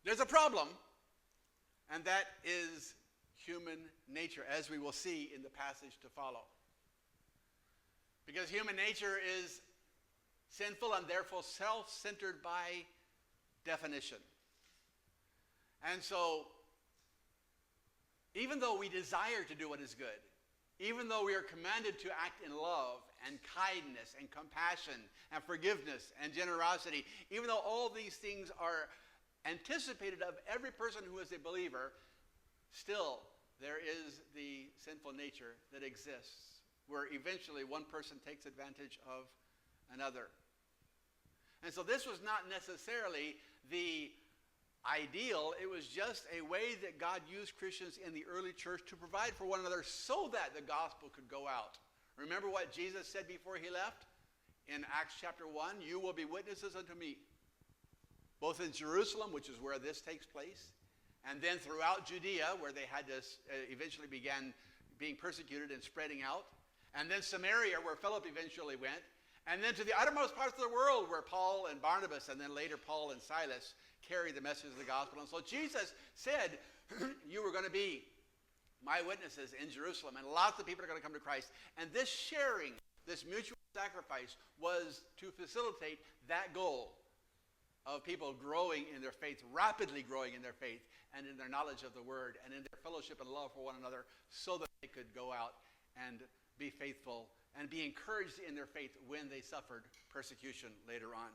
there's a problem, and that is human nature, as we will see in the passage to follow. Because human nature is sinful and therefore self-centered by definition. And so, even though we desire to do what is good, even though we are commanded to act in love and kindness and compassion and forgiveness and generosity, even though all these things are anticipated of every person who is a believer, still there is the sinful nature that exists, where eventually one person takes advantage of another. And so this was not necessarily the ideal. It was just a way that God used Christians in the early church to provide for one another so that the gospel could go out. Remember what Jesus said before he left? In Acts chapter 1, you will be witnesses unto me, both in Jerusalem, which is where this takes place, and then throughout Judea, where they had to eventually began being persecuted and spreading out, and then Samaria, where Philip eventually went, and then to the uttermost parts of the world, where Paul and Barnabas, and then later Paul and Silas, carried the message of the gospel. And so Jesus said, you were going to be my witnesses in Jerusalem, and lots of people are going to come to Christ. And this sharing, this mutual sacrifice, was to facilitate that goal of people growing in their faith, rapidly growing in their faith, and in their knowledge of the word, and in their fellowship and love for one another, so that they could go out and be faithful and be encouraged in their faith when they suffered persecution later on.